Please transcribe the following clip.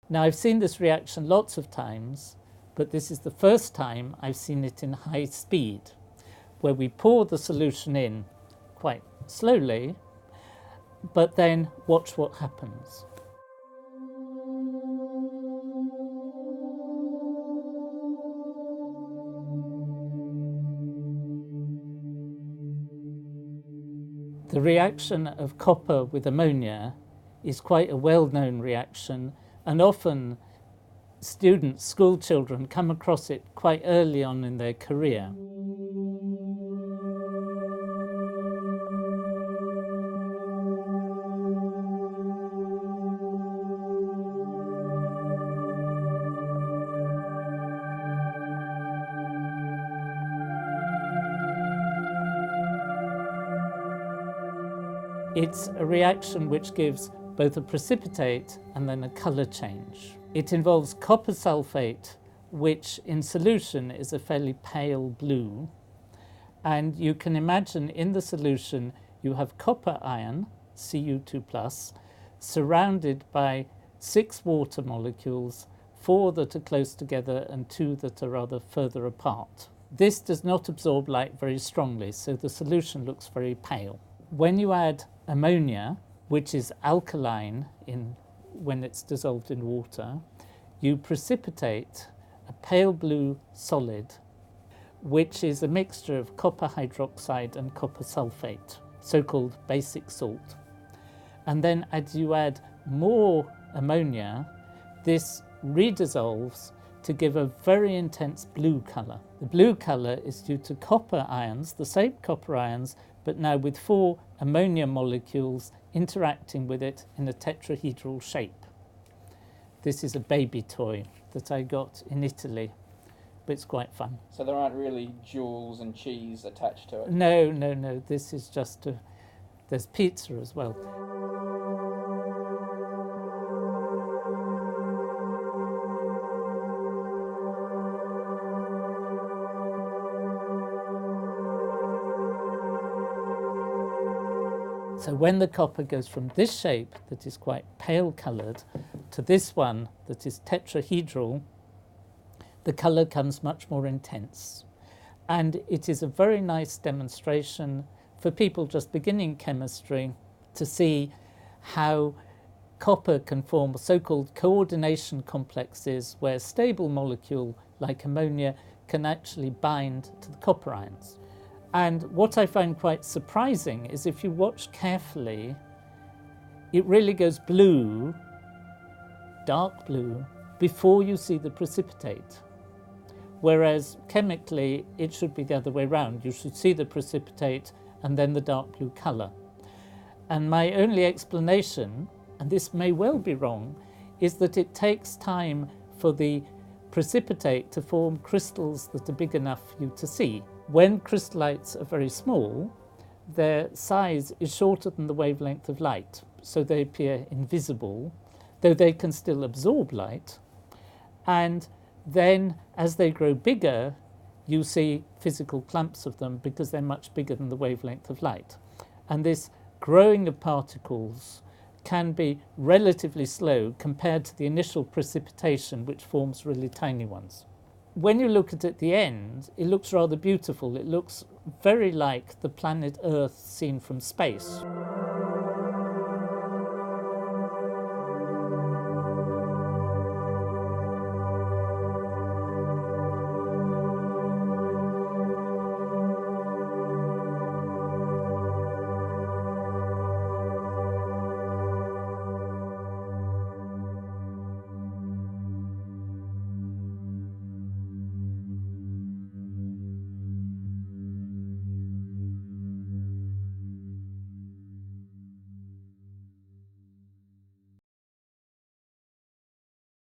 Now, I've seen this reaction lots of times, but this is the first time I've seen it in high speed, where we pour the solution in quite slowly, but then watch what happens. The reaction of copper with ammonia is quite a well-known reaction, and often students, school children, come across it quite early on in their career. It's a reaction which gives both a precipitate and then a colour change. It involves copper sulfate, which in solution is a fairly pale blue. And you can imagine in the solution you have copper ion, Cu2+, surrounded by 6 water molecules, 4 that are close together and 2 that are rather further apart. This does not absorb light very strongly, so the solution looks very pale. When you add ammonia, which is alkaline when it's dissolved in water, you precipitate a pale blue solid, which is a mixture of copper hydroxide and copper sulfate, so-called basic salt. And then as you add more ammonia, this redissolves to give a very intense blue colour. The blue colour is due to copper ions, the same copper ions, but now with 4 ammonia molecules interacting with it in a tetrahedral shape. This is a baby toy that I got in Italy, but it's quite fun. So there aren't really jewels and cheese attached to it? No. This is just there's pizza as well. So when the copper goes from this shape that is quite pale coloured to this one that is tetrahedral, the colour comes much more intense. And it is a very nice demonstration for people just beginning chemistry to see how copper can form so-called coordination complexes where a stable molecule like ammonia can actually bind to the copper ions. And what I find quite surprising is if you watch carefully, it really goes blue, dark blue, before you see the precipitate. Whereas chemically, it should be the other way around. You should see the precipitate and then the dark blue colour. And my only explanation, and this may well be wrong, is that it takes time for the precipitate to form crystals that are big enough for you to see. When crystallites are very small, their size is shorter than the wavelength of light, so they appear invisible, though they can still absorb light. And then as they grow bigger, you see physical clumps of them because they're much bigger than the wavelength of light. And this growing of particles can be relatively slow compared to the initial precipitation, which forms really tiny ones. When you look at it at the end, it looks rather beautiful. It looks very like the planet Earth seen from space.